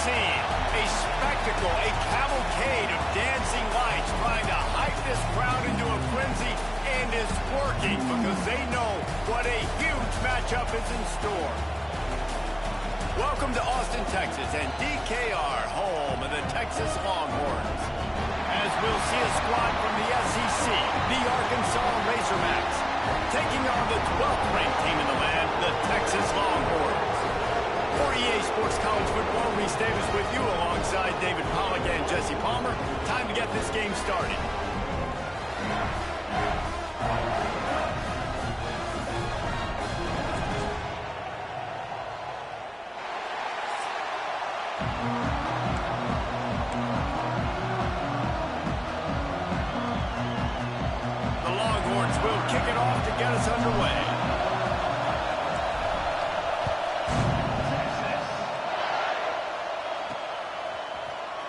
scene. A spectacle, a cavalcade of dancing lights trying to hype this crowd into a frenzy, and it's working because they know what a huge matchup is in store. Welcome to Austin, Texas, and DKR, home of the Texas Longhorns. As we'll see a squad from the SEC, the Arkansas Razorbacks, taking on the 12th ranked team in the land, the Texas Longhorns. For EA Sports College Football, Reese Davis with you alongside David Pollack and Jesse Palmer. Time to get this game started. The Longhorns will kick it off to get us underway.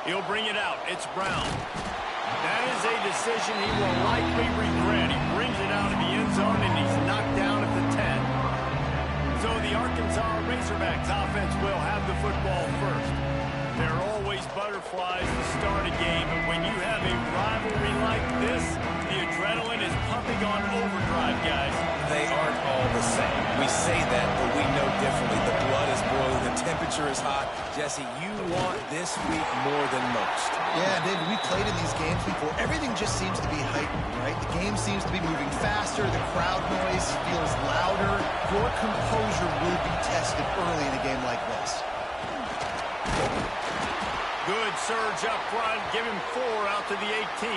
He'll bring it out. It's Brown. That is a decision he will likely regret. He brings it out of the end zone, and he's knocked down at the 10. So the Arkansas Razorbacks offense will have the football first. There are always butterflies to start a game, but when you have a rivalry like this, the adrenaline is pumping on overdrive, guys. They aren't all the same. We say that, but we know differently. The blood is boiling. The temperature is hot. Jesse, you want this week more than most. Yeah, David, we played in these games before. Everything just seems to be heightened, right? The game seems to be moving faster. The crowd noise feels louder. Your composure will be tested early in a game like this. Good surge up front. Give him 4 out to the 18.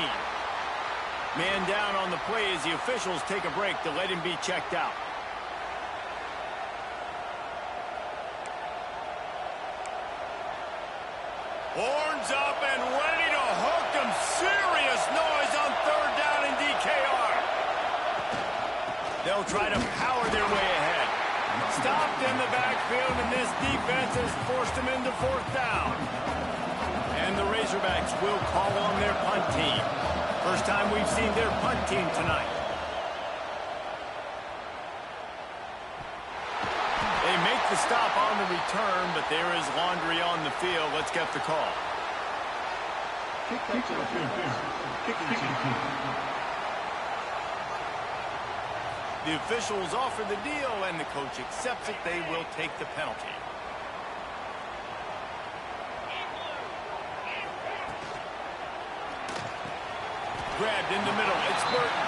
Man down on the play as the officials take a break to let him be checked out. Horns up and ready to hook him. Serious noise on 3rd down in DKR. They'll try to power their way ahead. Stopped in the backfield, and this defense has forced him into 4th down. And the Razorbacks will call on their punt team. First time we've seen their punt team tonight. They make the stop on the return, but there is laundry on the field. Let's get the call. The officials offer the deal, and the coach accepts it. They will take the penalty. Grabbed in the middle. It's Burton.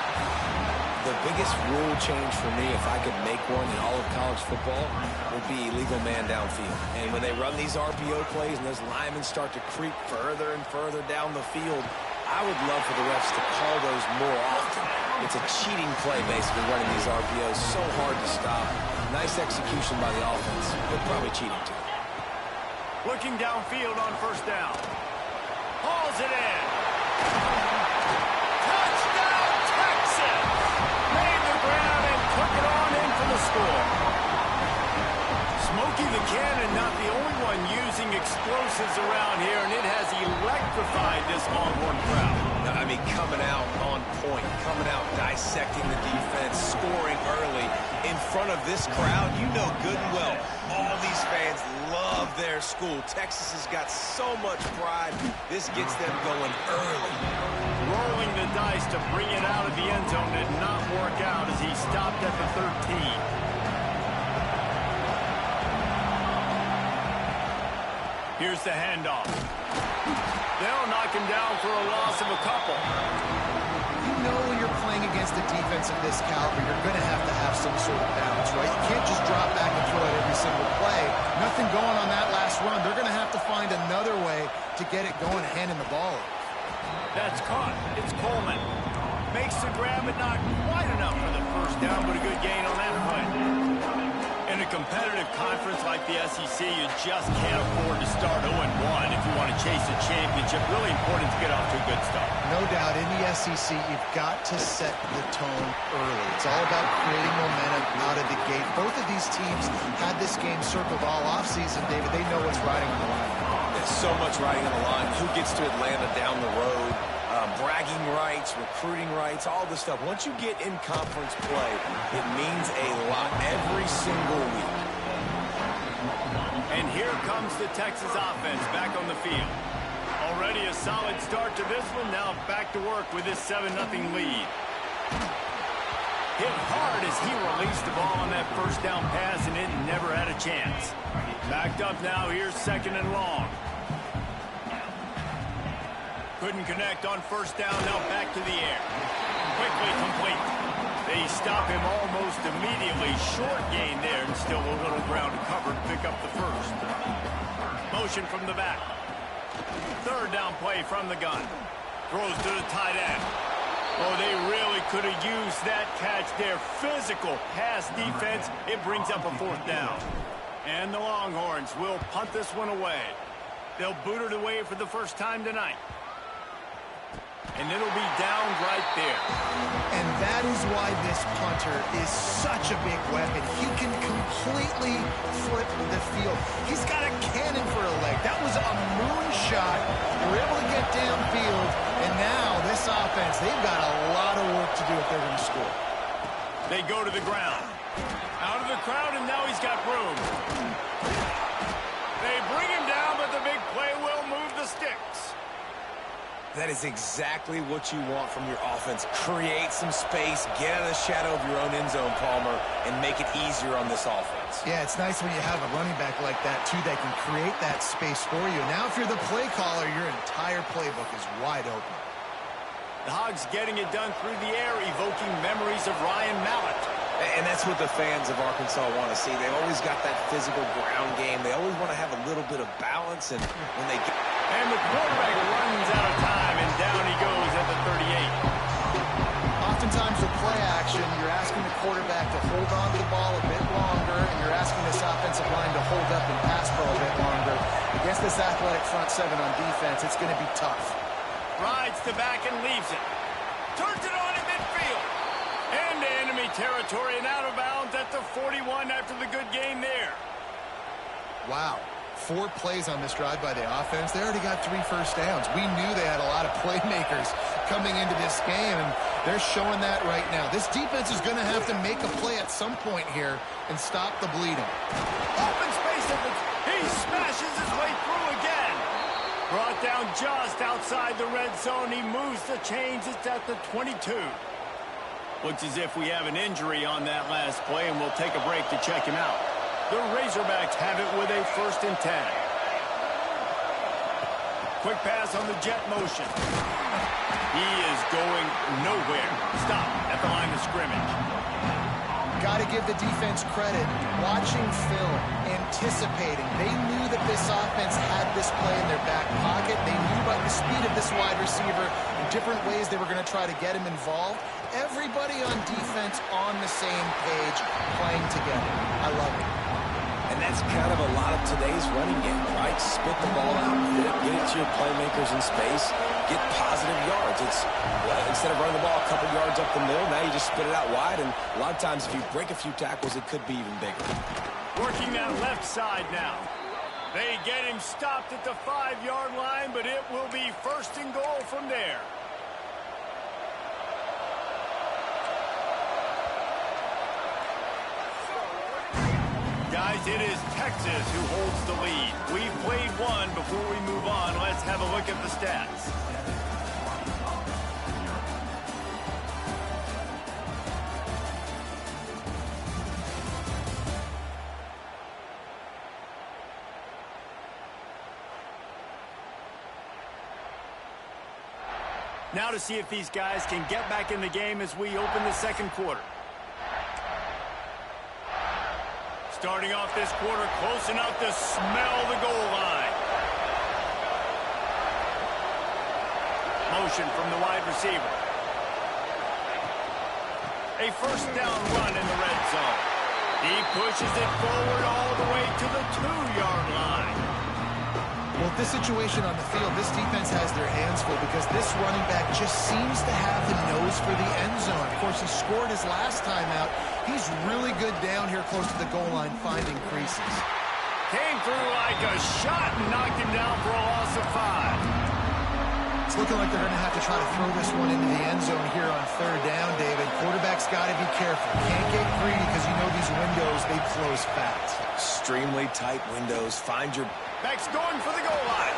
The biggest rule change for me, if I could make one in all of college football, would be illegal man downfield. And when they run these RPO plays and those linemen start to creep further and further down the field, I would love for the refs to call those more often. It's a cheating play, basically, running these RPOs. So hard to stop. Nice execution by the offense, but probably cheating, too. Looking downfield on 1st down. Hauls it in. Touchdown, Texas! Made the ground and took it on in for the score. Smokey the Cannon, not the only one using explosives around here, and it has electrified this Longhorn crowd. I mean, coming out on point, coming out dissecting the defense, scoring early in front of this crowd. You know good and well, all these fans love their school. Texas has got so much pride. This gets them going early. Rolling the dice to bring it out of the end zone did not work out as he stopped at the 13. Here's the handoff. They'll knock him down for a loss of a couple. You know when you're playing against a defense of this caliber, you're going to have some sort of balance, right? You can't just drop back and throw it every single play. Nothing going on that last run. They're going to have to find another way to get it going, handing the ball off. That's caught. It's Coleman. Makes the grab, but not quite enough for the 1st down, but a good gain on that play. In a competitive conference like the SEC, you just can't afford to start 0-1 if you want to chase a championship. Really important to get off to a good start. No doubt, in the SEC, you've got to set the tone early. It's all about creating momentum out of the gate. Both of these teams had this game circled all offseason, David. They know what's riding on the line. There's so much riding on the line. Who gets to Atlanta down the road? Bragging rights, recruiting rights, all this stuff. Once you get in conference play, it means a lot every single week. And here comes the Texas offense back on the field. Already a solid start to this one. Now back to work with this 7-0 lead. Hit hard as he released the ball on that first down pass, and it never had a chance. Backed up now. Here's 2nd and long. Couldn't connect on first down. Now back to the air. Quickly complete. They stop him almost immediately. Short gain there, and still a little ground covered. Pick up the first. Motion from the back. 3rd down play from the gun. Throws to the tight end. Oh, they really could have used that catch there. Physical pass defense. It brings up a 4th down. And the Longhorns will punt this one away. They'll boot it away for the first time tonight. And it'll be down right there. And that is why this punter is such a big weapon. He can completely flip the field. He's got a cannon for a leg. That was a moonshot. They were able to get downfield. And now this offense, they've got a lot of work to do if they're going to score. They go to the ground. Out of the crowd, and now he's got room. They bring him down, but the big play will move the sticks. That is exactly what you want from your offense. Create some space, get out of the shadow of your own end zone, Palmer, and make it easier on this offense. Yeah, it's nice when you have a running back like that, too, that can create that space for you. Now, if you're the play caller, your entire playbook is wide open. The Hogs getting it done through the air, evoking memories of Ryan Mallett. And that's what the fans of Arkansas want to see. They always got that physical ground game. They always want to have a little bit of balance, and when they get... And the quarterback runs out of time, and down he goes at the 38. Oftentimes with play action, you're asking the quarterback to hold on to the ball a bit longer, and you're asking this offensive line to hold up and pass pro a bit longer. Against this athletic front 7 on defense, it's going to be tough. Rides the back and leaves it. Turns it on in midfield. Into enemy territory and out of bounds at the 41 after the good game there. Wow. 4 plays on this drive by the offense. They already got 3 first downs. We knew they had a lot of playmakers coming into this game, and they're showing that right now. This defense is going to have to make a play at some point here and stop the bleeding. Open space. He smashes his way through again. Brought down just outside the red zone. He moves the chains. It's at the 22. Looks as if we have an injury on that last play, and we'll take a break to check him out. The Razorbacks have it with a 1st and 10. Quick pass on the jet motion. He is going nowhere. Stop at the line of scrimmage. Got to give the defense credit. Watching film, anticipating. They knew that this offense had this play in their back pocket. They knew about the speed of this wide receiver and different ways they were going to try to get him involved. Everybody on defense on the same page, playing together. I love it. And that's kind of a lot of today's running game, right? Spit the ball out, get it to your playmakers in space, get positive yards. It's instead of running the ball a couple yards up the middle, now you just spit it out wide, and a lot of times if you break a few tackles, it could be even bigger. Working that left side now. They get him stopped at the 5-yard line, but it will be 1st and goal from there. Guys, it is Texas who holds the lead. We've played one. Before we move on, let's have a look at the stats. Now to see if these guys can get back in the game as we open the 2nd quarter. Starting off this quarter close enough to smell the goal line. Motion from the wide receiver. A 1st down run in the red zone. He pushes it forward all the way to the 2-yard line. Well, this situation on the field, this defense has their hands full because this running back just seems to have the nose for the end zone. Of course, he scored his last time out. He's really good down here close to the goal line, finding creases. Came through like a shot and knocked him down for a loss of 5. It's looking like they're going to have to try to throw this one into the end zone here on 3rd down, David. quarterback's got to be careful. Can't get greedy because you know these windows, they close fast. Extremely tight windows. Find your... Max going for the goal line.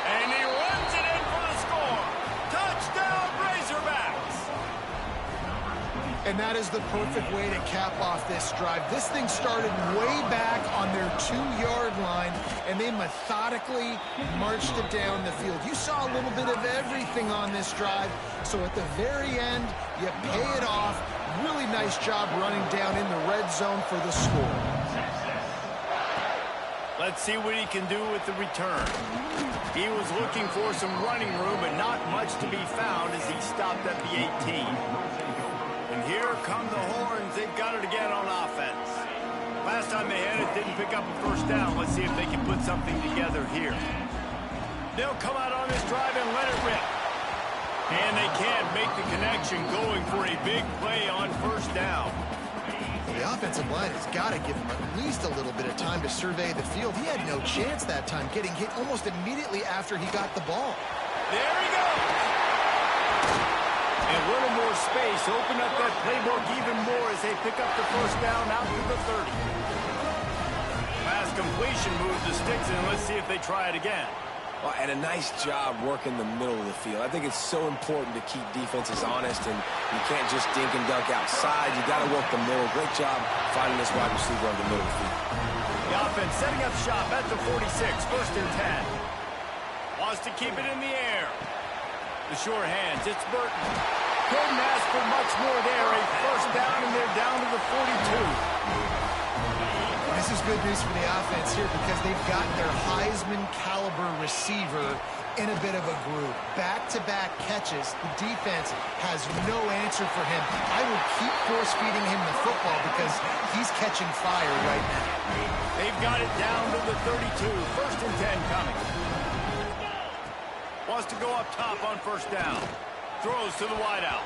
And he runs it in for the score. Touchdown, Razorbacks! And that is the perfect way to cap off this drive. This thing started way back on their 2-yard line, and they methodically marched it down the field. You saw a little bit of everything on this drive, so at the very end, you pay it off. Really nice job running down in the red zone for the score. Let's see what he can do with the return. He was looking for some running room, but not much to be found as he stopped at the 18. And here come the horns. They've got it again on offense. Last time they had it, didn't pick up a first down. Let's see if they can put something together here. They'll come out on this drive and let it rip. And they can't make the connection, going for a big play on first down. The offensive line has got to give him at least a little bit of time to survey the field. He had no chance that time, getting hit almost immediately after he got the ball. There he goes. A little more space, open up that playbook even more as they pick up the first down out to the 30. Pass completion moves the sticks in. Let's see if they try it again. Well, and a nice job working the middle of the field. I think it's so important to keep defenses honest, and you can't just dink and dunk outside. You got to work the middle. Great job finding this wide receiver on the middle of the field. The offense setting up shop at the 46, first and 10. Wants to keep it in the air. The short hands, it's Burton. Couldn't ask for much more there. A first down, and they're down to the 42. This is good news for the offense here because they've got their Heisman caliber receiver in a bit of a groove. Back-to-back catches. The defense has no answer for him. I would keep force-feeding him the football because he's catching fire right now. They've got it down to the 32. First and 10 coming. Wants to go up top on first down. Throws to the wideout.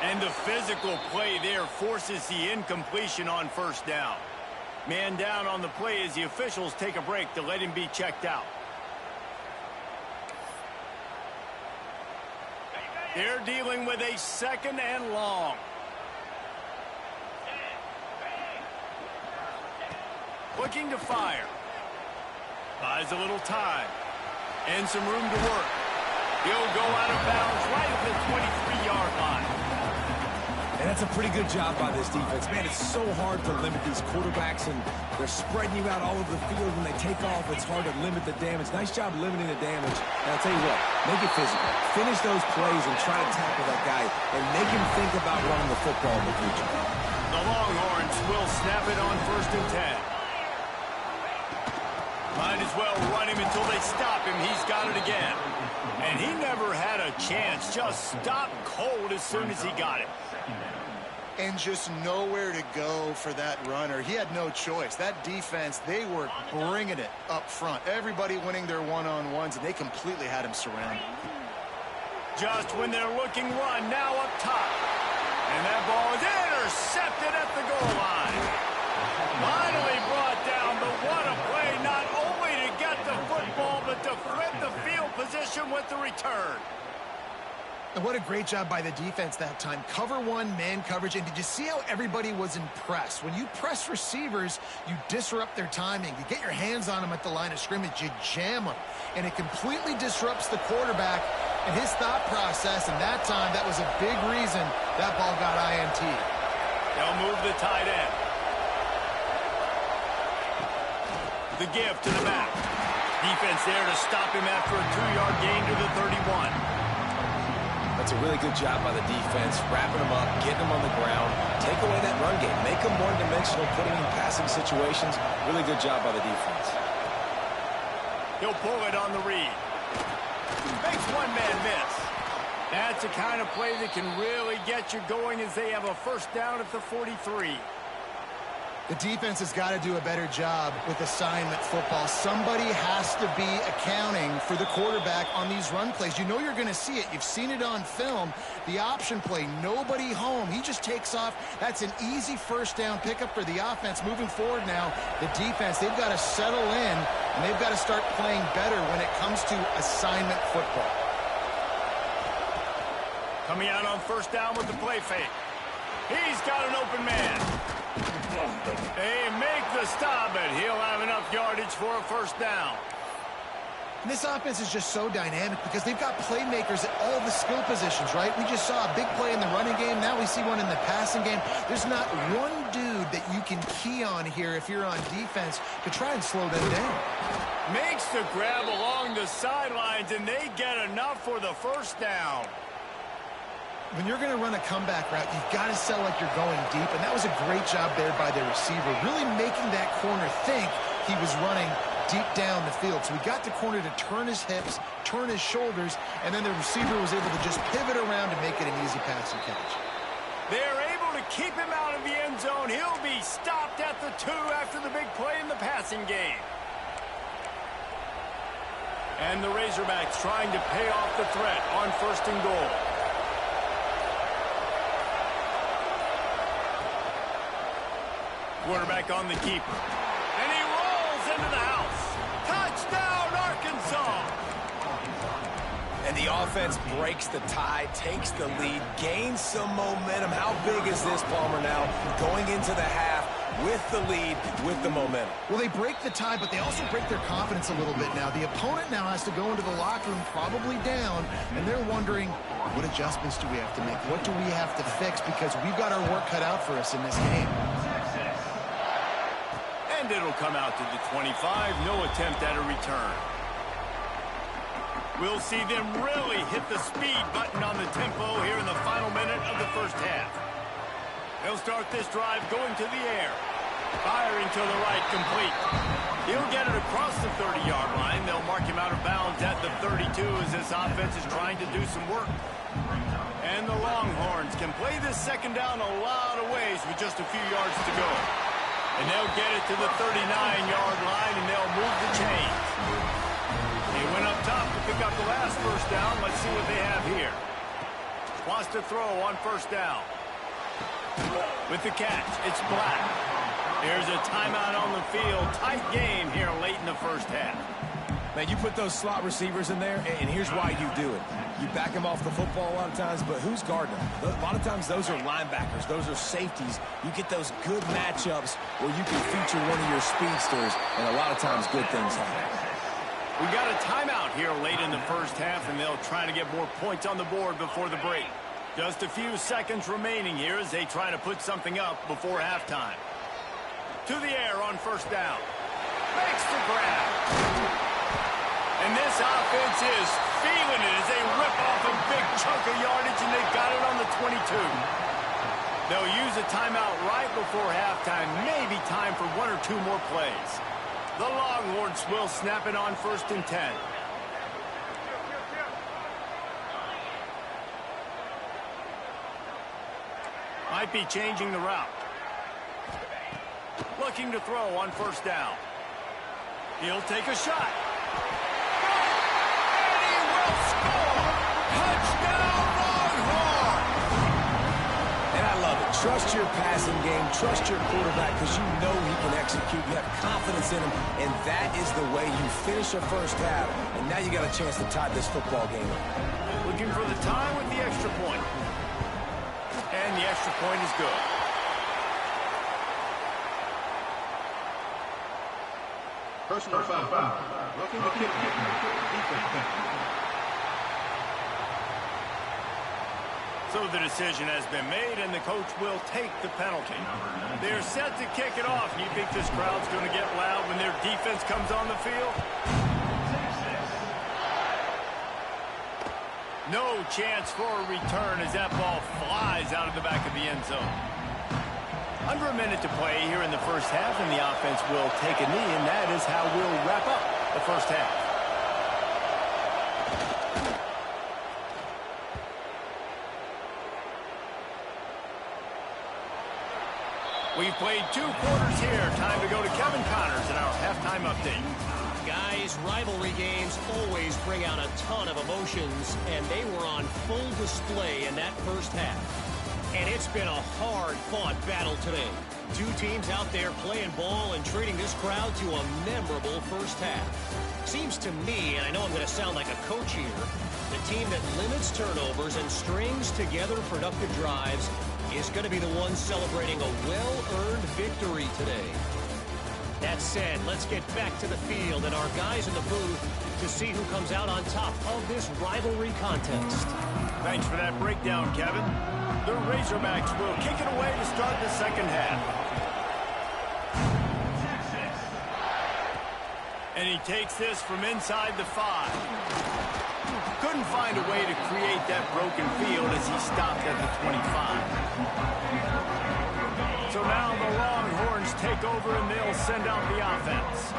And the physical play there forces the incompletion on first down. Man down on the play as the officials take a break to let him be checked out. They're dealing with a second and long. Looking to fire. Buys a little time. And some room to work. He'll go out of bounds right at the 23-yard line. And that's a pretty good job by this defense. Man, it's so hard to limit these quarterbacks, and they're spreading you out all over the field. When they take off, it's hard to limit the damage. Nice job limiting the damage. And I'll tell you what, make it physical. Finish those plays and try to tackle that guy and make him think about running the football in the future. The Longhorns will snap it on first and 10. Might as well run him until they stop him. He's got it again. And he never had a chance. Just stopped cold as soon as he got it. And just nowhere to go for that runner. He had no choice. That defense, they were bringing it up front. Everybody winning their one-on-ones, and they completely had him surrounded. Just when they're looking run, now up top. And that ball is intercepted at the goal line. Finally brought down, but what a play, not only to get the football, but to flip the field position with the return. And what a great job by the defense that time. Cover one, man coverage. And did you see how everybody was impressed? When you press receivers, you disrupt their timing. You get your hands on them at the line of scrimmage. You jam them. And it completely disrupts the quarterback and his thought process. And that time, that was a big reason that ball got INT. They'll move the tight end. The give to the back. Defense there to stop him after a 2-yard gain to the 31. That's a really good job by the defense, wrapping them up, getting them on the ground, take away that run game, make them one-dimensional, putting them in passing situations. Really good job by the defense. He'll pull it on the read. Makes one man miss. That's the kind of play that can really get you going as they have a first down at the 43. The defense has got to do a better job with assignment football. Somebody has to be accounting for the quarterback on these run plays. You know you're going to see it. You've seen it on film. The option play, nobody home. He just takes off. That's an easy first down pickup for the offense. Moving forward now, the defense, they've got to settle in, and they've got to start playing better when it comes to assignment football. Coming out on first down with the play fake. He's got an open man. They make the stop, but he'll have enough yardage for a first down. And this offense is just so dynamic because they've got playmakers at all the skill positions, right? We just saw a big play in the running game. Now we see one in the passing game. There's not one dude that you can key on here if you're on defense to try and slow them down. Makes the grab along the sidelines, and they get enough for the first down. When you're going to run a comeback route, you've got to sell like you're going deep, and that was a great job there by the receiver, really making that corner think he was running deep down the field. So we got the corner to turn his hips, turn his shoulders, and then the receiver was able to just pivot around to make it an easy pass and catch. They're able to keep him out of the end zone. He'll be stopped at the 2 after the big play in the passing game. And the Razorbacks trying to pay off the threat on 1st and goal. Quarterback on the keeper. And he rolls into the house. Touchdown, Arkansas! And the offense breaks the tie, takes the lead, gains some momentum. How big is this, Palmer, now? Going into the half with the lead, with the momentum. Well, they break the tie, but they also break their confidence a little bit now. The opponent now has to go into the locker room probably down, and they're wondering, what adjustments do we have to make? What do we have to fix? Because we've got our work cut out for us in this game. And it'll come out to the 25. No attempt at a return. We'll see them really hit the speed button on the tempo here in the final minute of the first half. They'll start this drive going to the air. Firing to the right, complete. He'll get it across the 30-yard line. They'll mark him out of bounds at the 32 as this offense is trying to do some work. And the Longhorns can play this second down a lot of ways with just a few yards to go. And they'll get it to the 39-yard line, and they'll move the chains. They went up top to pick up the last first down. Let's see what they have here. Wants to throw on 1st down. With the catch, it's Black. There's a timeout on the field. Tight game here late in the first half. Man, you put those slot receivers in there, and here's why you do it. You back them off the football a lot of times, but who's guarding them? A lot of times those are linebackers. Those are safeties. You get those good matchups where you can feature one of your speedsters, and a lot of times good things happen. We got a timeout here late in the first half, and they'll try to get more points on the board before the break. Just a few seconds remaining here as they try to put something up before halftime. To the air on 1st down. Makes the grab. And this offense is feeling it as they rip off a big chunk of yardage, and they've got it on the 22. They'll use a timeout right before halftime. Maybe time for 1 or 2 more plays. The Longhorns will snap it on 1st and 10. Might be changing the route. Looking to throw on 1st down. He'll take a shot. And he will score! Touchdown, Longhorns! And I love it. Trust your passing game. Trust your quarterback because you know he can execute. You have confidence in him, and that is the way you finish a first half. And now you got a chance to tie this football game up. Looking for the tie with the extra point. And the extra point is good. Personal foul. Roughing the kick. Defense penalty. So the decision has been made, and the coach will take the penalty. They're set to kick it off. You think this crowd's going to get loud when their defense comes on the field? No chance for a return as that ball flies out of the back of the end zone. Under a minute to play here in the first half, and the offense will take a knee, and that is how we'll wrap up the first half. We've played 2 quarters here. Time to go to Kevin Connors in our halftime update. Guys, rivalry games always bring out a ton of emotions, and they were on full display in that first half. And it's been a hard-fought battle today. 2 teams out there playing ball and treating this crowd to a memorable first half. Seems to me, and I know I'm going to sound like a coach here, The team that limits turnovers and strings together productive drives is going to be the one celebrating a well-earned victory today. That said, let's get back to the field and our guys in the booth to see who comes out on top of this rivalry contest. Thanks for that breakdown, Kevin. The Razorbacks will kick it away to start the second half. And he takes this from inside the 5. Couldn't find a way to create that broken field as he stopped at the 25. So now the Longhorns take over and they'll send out the offense.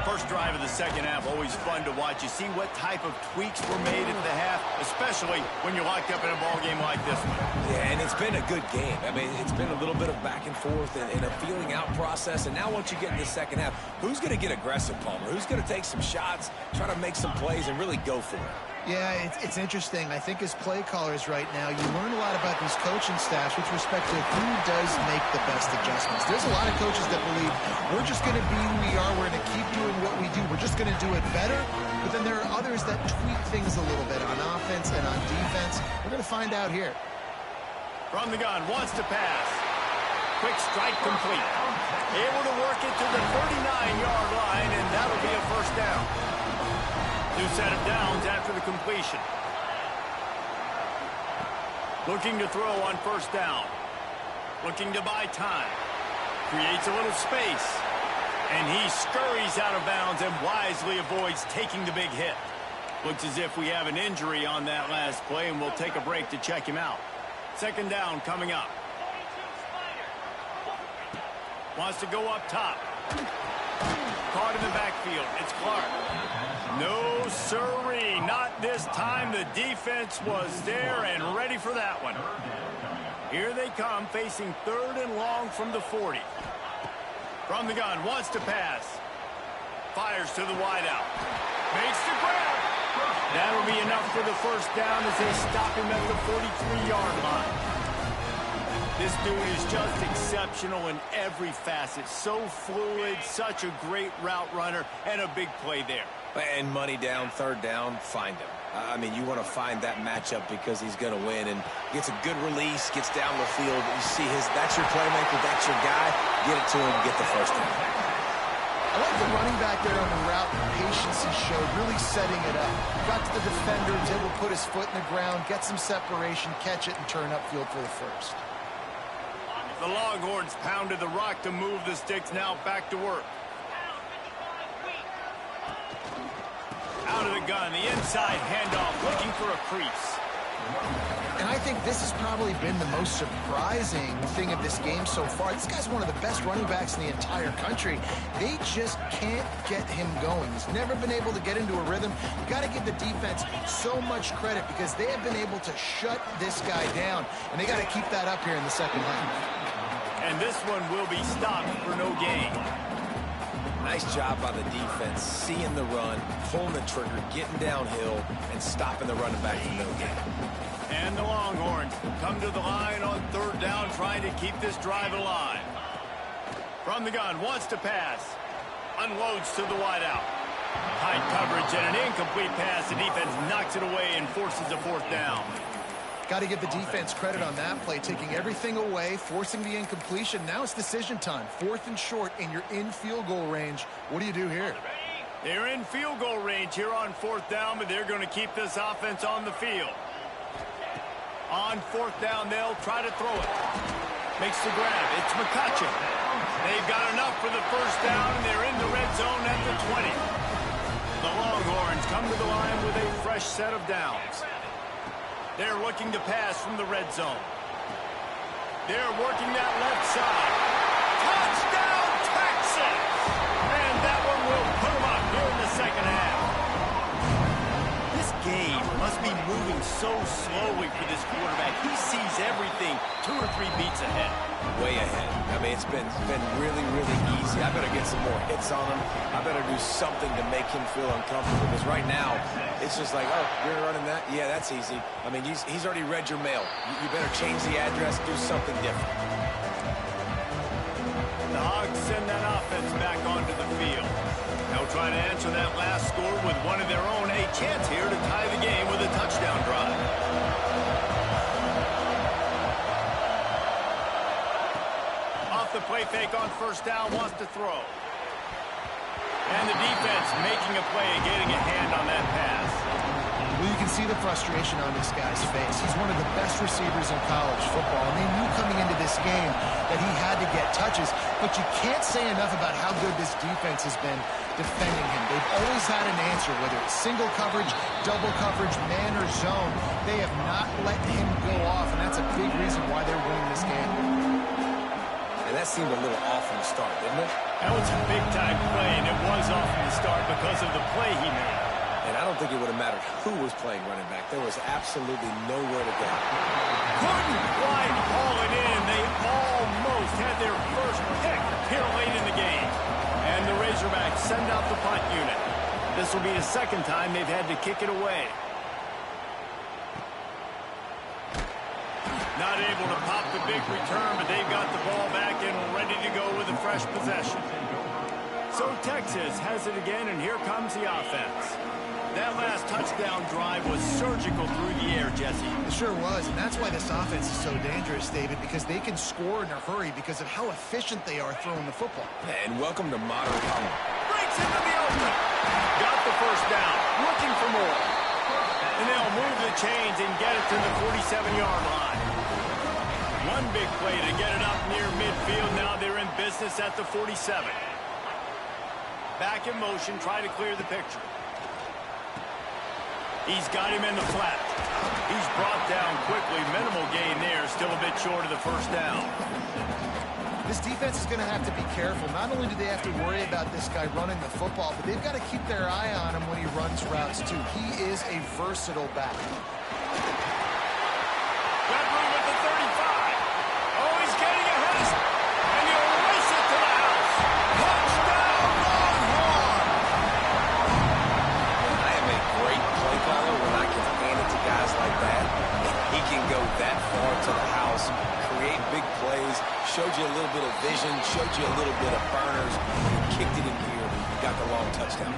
First drive of the second half, always fun to watch. You see what type of tweaks were made at the half, especially when you're locked up in a ball game like this one. Yeah, and it's been a good game. I mean, it's been a little bit of back and forth and a feeling out process. And now once you get in the second half, who's going to get aggressive, Palmer? Who's going to take some shots, try to make some plays, and really go for it? Yeah, it's interesting. I think as play callers right now, you learn a lot about these coaching staffs with respect to who does make the best adjustments. There's a lot of coaches that believe we're just going to be who we are. We're going to keep doing what we do. We're just going to do it better. But then there are others that tweak things a little bit on offense and on defense. We're going to find out here. From the gun, wants to pass. Quick strike complete. Able to work it to the 39-yard line, and that'll be a first down. New set of downs after the completion. Looking to throw on first down. Looking to buy time. Creates a little space. And he scurries out of bounds and wisely avoids taking the big hit. Looks as if we have an injury on that last play, and we'll take a break to check him out. Second down coming up. Wants to go up top. Caught in the backfield. It's Clark. No, sirree. Not this time. The defense was there and ready for that one. Here they come, facing third and long from the 40. From the gun, wants to pass. Fires to the wideout. Makes the grab. That'll be enough for the first down as they stop him at the 43-yard line. This dude is just exceptional in every facet. So fluid, such a great route runner, and a big play there. And money down, third down, find him. I mean, you want to find that matchup because he's going to win and gets a good release, gets down the field. You see that's your playmaker, that's your guy. Get it to him, get the first down. I like the running back there on the route, the patience he showed, really setting it up. Got to the defender, was able to put his foot in the ground, get some separation, catch it, and turn upfield for the first. The Longhorns pounded the rock to move the sticks, now back to work. Out of the gun, the inside handoff, looking for a crease. And I think this has probably been the most surprising thing of this game so far. This guy's one of the best running backs in the entire country. They just can't get him going. He's never been able to get into a rhythm. You got to give the defense so much credit because they have been able to shut this guy down. And they got to keep that up here in the second half. And this one will be stopped for no gain. Nice job by the defense, seeing the run, pulling the trigger, getting downhill, and stopping the running back from no gain. And the Longhorns come to the line on third down, trying to keep this drive alive. From the gun, wants to pass. Unloads to the wideout. Tight coverage and an incomplete pass. The defense knocks it away and forces a fourth down. Got to give the defense credit on that play, taking everything away, forcing the incompletion. Now it's decision time. Fourth and short, and you're in field goal range. What do you do here? They're in field goal range here on fourth down, but they're going to keep this offense on the field. On fourth down, they'll try to throw it. Makes the grab. It's McCutcheon. They've got enough for the first down, and they're in the red zone at the 20. The Longhorns come to the line with a fresh set of downs. They're looking to pass from the red zone. They're working that left side. Touchdown, Texas! And that one will put them up here in the second half. This game must be moving so slowly for this quarterback. He sees everything 2 or 3 beats ahead. Way ahead. I mean, it's been really, really easy. I better get some more hits on him. I better do something to make him feel uncomfortable because right now, it's just like, oh, you're running that? Yeah, that's easy. I mean, he's already read your mail. You better change the address, do something different. The Hogs send that offense back onto the field. They'll try to answer that last score with one of their own. A chance here to tie the game with a touchdown drive. Off the play fake on first down, wants to throw. And the defense making a play, getting a hand on that pass. Well, you can see the frustration on this guy's face. He's one of the best receivers in college football, and they knew coming into this game that he had to get touches, but you can't say enough about how good this defense has been defending him. They've always had an answer, whether it's single coverage, double coverage, man or zone. They have not let him go off, and that's a big reason why they're winning this game. And that seemed a little off from the start, didn't it? That was a big-time play, and it was off from the start because of the play he made. And I don't think it would have mattered who was playing running back. There was absolutely nowhere to go. Couldn't quite haul it in. They almost had their first pick here late in the game. And the Razorbacks send out the punt unit. This will be the second time they've had to kick it away. Not able to pop the big return, but they've got the ball back and ready to go with a fresh possession. So Texas has it again, and here comes the offense. That last touchdown drive was surgical through the air, Jesse. It sure was, and that's why this offense is so dangerous, David, because they can score in a hurry because of how efficient they are throwing the football. And welcome to modern college. Breaks into the open. Got the first down. Looking for more. And they'll move the chains and get it to the 47-yard line. One big play to get it up near midfield. Now they're in business at the 47. Back in motion, try to clear the picture. He's got him in the flat. He's brought down quickly. Minimal gain there. Still a bit short of the first down. This defense is going to have to be careful. Not only do they have to worry about this guy running the football, but they've got to keep their eye on him when he runs routes, too. He is a versatile back. Got room at the 35. Oh, he's getting ahead. And he'll race it to the house. Touchdown, Longhorn! I am a great play caller when I can hand it to guys like that. He can go that far to the house, create big plays, showed you a little bit of vision, showed you a little bit of burners, kicked it in here, got the long touchdown.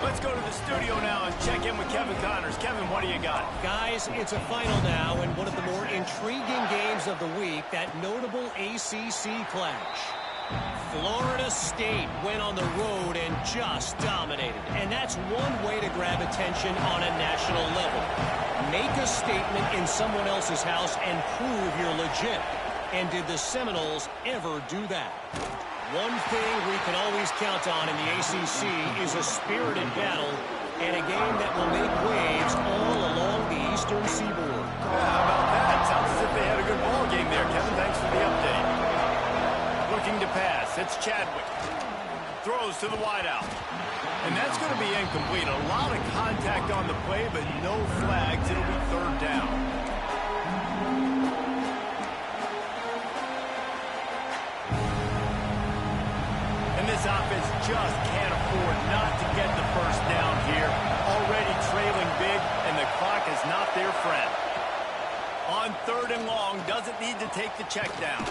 Let's go to the studio now and check in with Kevin Connors. Kevin, what do you got? Guys, it's a final now and one of the more intriguing games of the week, that notable ACC clash. Florida State went on the road and just dominated. And that's one way to grab attention on a national level. Make a statement in someone else's house and prove you're legit. And did the Seminoles ever do that? One thing we can always count on in the ACC is a spirited battle and a game that will make waves all along the Eastern Seaboard. How about that? Sounds as if they had a good ball game there, Kevin. Thanks for the update. Looking to pass. It's Chadwick. Throws to the wideout. And that's going to be incomplete. A lot of contact on the play, but no flags. It'll be third down. And this offense just can't afford not to get the first down here. Already trailing big, and the clock is not their friend. On third and long, doesn't need to take the check down.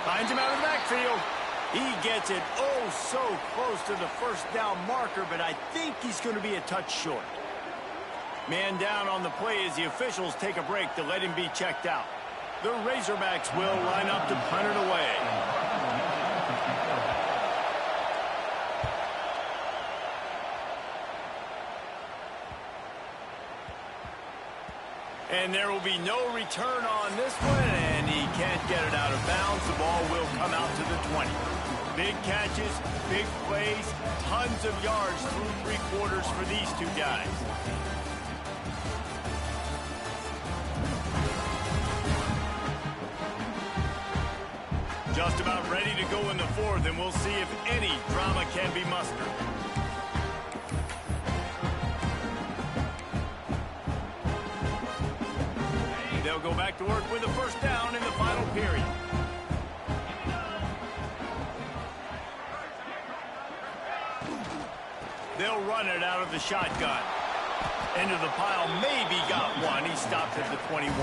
Finds him out of the backfield. He gets it oh so close to the first down marker, but I think he's going to be a touch short. Man down on the play as the officials take a break to let him be checked out. The Razorbacks will line up to punt it away. And there will be no return on this one, and he can't get it out of bounds. The ball will come out to the 20. Big catches, big plays, tons of yards through three quarters for these two guys. Just about ready to go in the fourth, and we'll see if any drama can be mustered. They'll go back to work with a first down in the final period. They'll run it out of the shotgun. Into the pile, maybe got one. He stopped at the 21.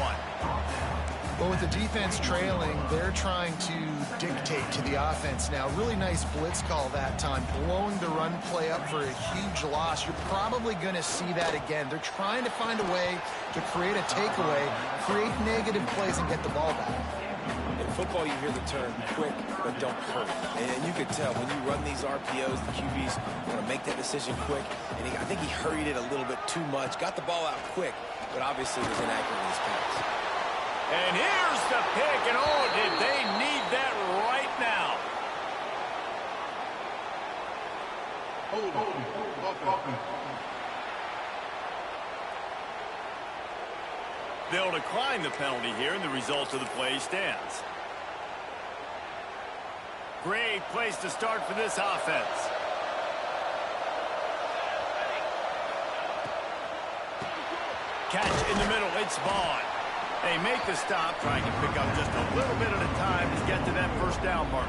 Well, with the defense trailing, they're trying to dictate to the offense now. Really nice blitz call that time, blowing the run play up for a huge loss. You're probably going to see that again. They're trying to find a way to create a takeaway, create negative plays, and get the ball back. In football, you hear the term quick, but don't hurt. And you can tell when you run these RPOs, the QBs want to make that decision quick. And I think he hurried it a little bit too much, got the ball out quick, but obviously was inaccurate in his pass. And here's the pick, and oh, did they need that right now. They'll decline the penalty here, and the result of the play stands. Great place to start for this offense. Catch in the middle, it's Vaughn. They make the stop, trying to pick up just a little bit at a time to get to that first down marker.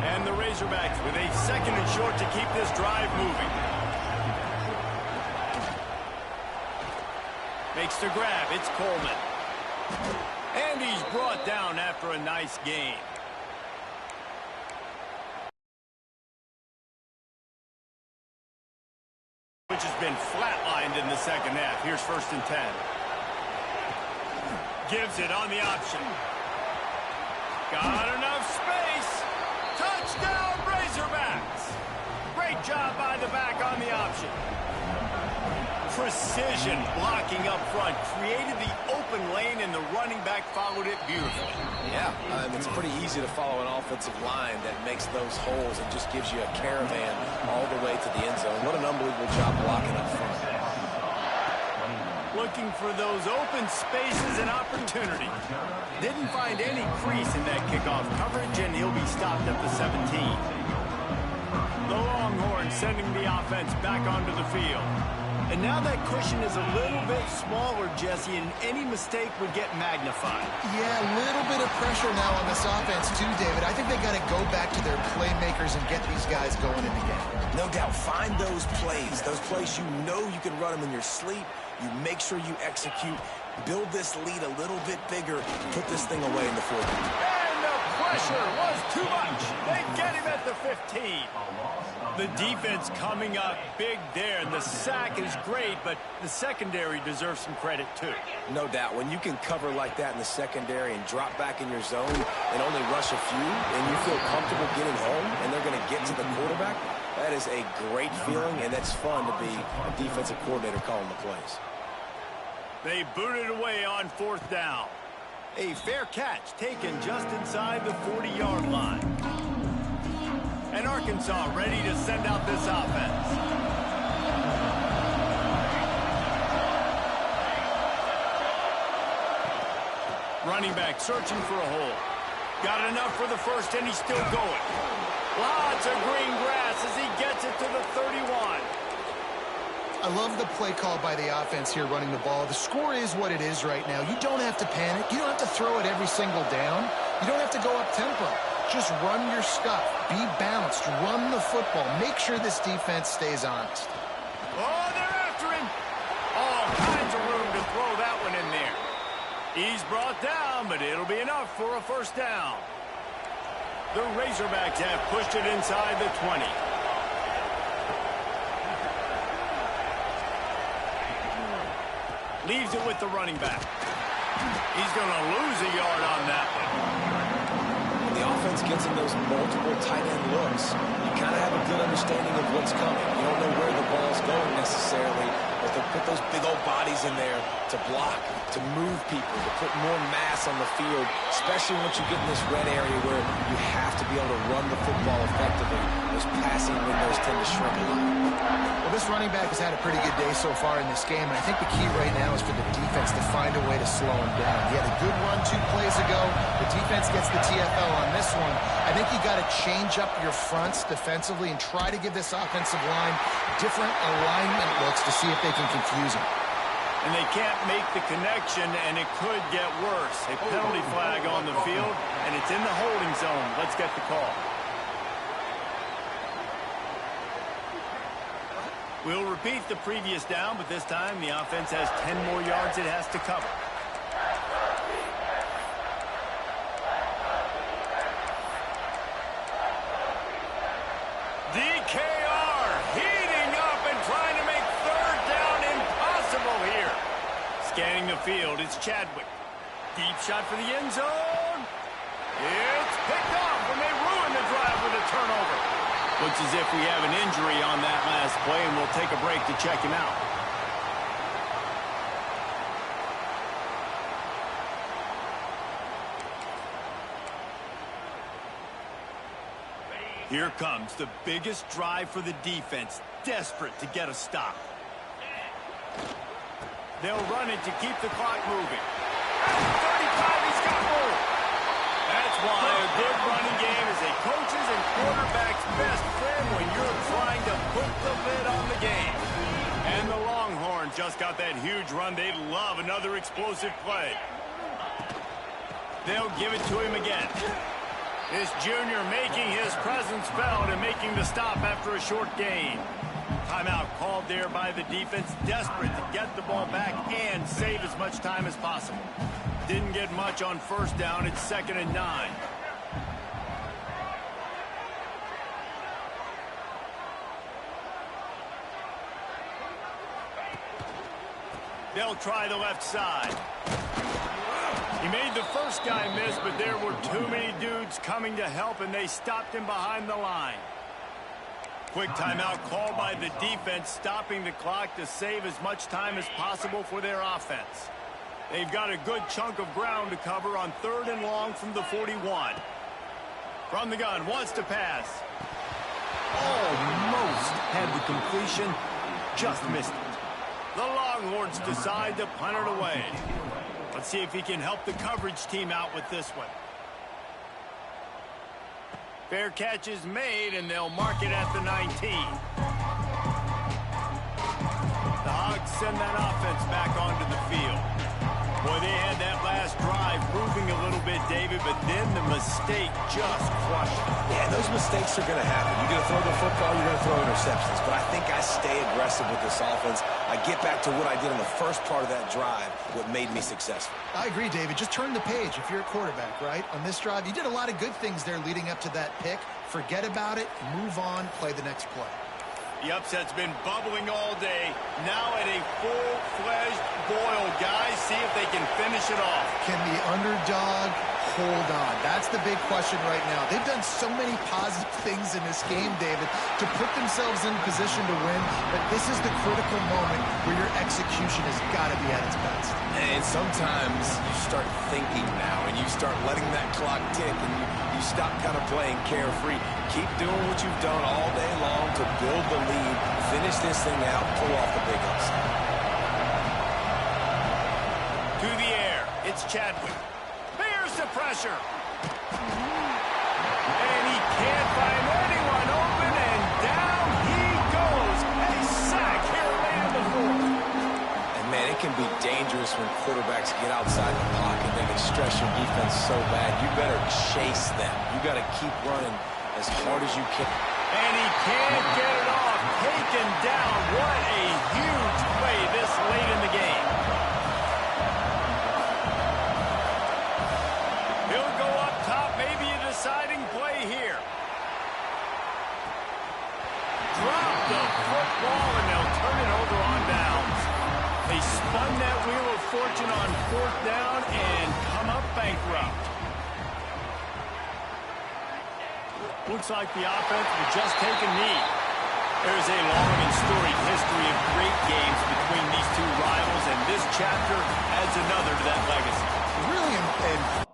And the Razorbacks with a second and short to keep this drive moving. Makes the grab, it's Coleman. And he's brought down after a nice gain. Which has been flatlined in the second half. Here's 1st and 10. Gives it on the option. Got enough space. Touchdown, Razorbacks. Great job by the back on the option. Precision blocking up front. Created the open lane, and the running back followed it beautifully. Yeah, it's pretty easy to follow an offensive line that makes those holes and just gives you a caravan all the way to the end zone. What an unbelievable job blocking up front. Looking for those open spaces and opportunity. Didn't find any crease in that kickoff coverage, and he'll be stopped at the 17. The Longhorns sending the offense back onto the field. And now that cushion is a little bit smaller, Jesse, and any mistake would get magnified. Yeah, a little bit of pressure now on this offense too, David. I think they got to go back to their playmakers and get these guys going in the game. No doubt, find those plays you know you can run them in your sleep. You make sure you execute, build this lead a little bit bigger, put this thing away in the fourth. And the pressure was too much. They get him at the 15. The defense coming up big there, and the sack is great, but the secondary deserves some credit too. No doubt. When you can cover like that in the secondary and drop back in your zone and only rush a few, and you feel comfortable getting home, and they're going to get to the quarterback, that is a great feeling, and that's fun to be a defensive coordinator calling the plays. They booted away on 4th down. A fair catch taken just inside the 40-yard line. And Arkansas ready to send out this offense. Running back searching for a hole. Got enough for the first, and he's still going. Lots of green grass as he gets it to the 31. I love the play call by the offense here running the ball. The score is what it is right now. You don't have to panic. You don't have to throw it every single down. You don't have to go up tempo. Just run your stuff. Be balanced. Run the football. Make sure this defense stays honest. Oh, they're after him. All kinds of room to throw that one in there. He's brought down, but it'll be enough for a 1st down. The Razorbacks have pushed it inside the 20. Leaves it with the running back. He's going to lose a yard on that one. When the offense gets in those multiple tight end looks, you kind of have a good understanding of what's coming. You don't know where the ball's going necessarily, but they'll put those big old bodies in there to block, to move people, to put more mass on the field, especially once you get in this red area where you have to be able to run the football effectively. Those passing windows tend to shrink a lot. Well, this running back has had a pretty good day so far in this game, and I think the key right now is for the defense to find a way to slow him down. He had a good run 2 plays ago. The defense gets the TFL on this one. I think you got to change up your fronts defensively and try to give this offensive line different alignment looks to see if they can confuse him. And they can't make the connection, and it could get worse. A penalty flag on the field, and it's in the holding zone. Let's get the call. We'll repeat the previous down, but this time the offense has 10 more yards it has to cover. field. It's Chadwick. Deep shot for the end zone. It's picked off when they ruin the drive with a turnover. Looks as if we have an injury on that last play, and we'll take a break to check him out. Here comes the biggest drive for the defense, desperate to get a stop. They'll run it to keep the clock moving. At 35, he's got more. That's why a good running game is a coach's and quarterback's best friend when you're trying to put the lid on the game. And the Longhorns just got that huge run. They'd love another explosive play. They'll give it to him again. This junior making his presence felt and making the stop after a short gain. Timeout called there by the defense, desperate to get the ball back and save as much time as possible. Didn't get much on first down. It's 2nd and 9. They'll try the left side. He made the first guy miss, but there were too many dudes coming to help, and they stopped him behind the line. Quick timeout called by the defense, stopping the clock to save as much time as possible for their offense. They've got a good chunk of ground to cover on 3rd and long from the 41. From the gun, wants to pass. Almost had the completion, just missed it. The Longhorns decide to punt it away. Let's see if he can help the coverage team out with this one. Fair catch is made, and they'll mark it at the 19. The Hogs send that offense back onto the field. Boy, they had that last drive proving a little bit, David, but then the mistake just crushed them. Yeah, those mistakes are going to happen. You're going to throw the football, you're going to throw interceptions. But I think I stay aggressive with this offense. I get back to what I did in the first part of that drive, what made me successful. I agree, David. Just turn the page if you're a quarterback, right? On this drive, you did a lot of good things there leading up to that pick. Forget about it, move on, play the next play. The upset's been bubbling all day. Now at a full-fledged boil. Guys, see if they can finish it off. Can the underdog hold on? That's the big question right now. They've done so many positive things in this game, David, to put themselves in position to win, but this is the critical moment where your execution has got to be at its best. And sometimes you start thinking now, and you start letting that clock tick, and you stop kind of playing carefree. Keep doing what you've done all day long to build the lead, finish this thing out, pull off the big upset. To the air, it's Chadwick. Bears the pressure. And he can't find anyone open, and down he goes. A sack here late in the 4th. And man, it can be dangerous when quarterbacks get outside the pocket. They can stress your defense so bad. You better chase them. You got to keep running as hard as you can. And he can't get it off. Taken down. What a huge play this late in the game. He'll go up top. Maybe a deciding play here. Drop the football, and they'll turn it over on downs. They spun that wheel of fortune on 4th down and come up bankrupt. Looks like the offense will just take a knee. There's a long and storied history of great games between these two rivals, and this chapter adds another to that legacy. Really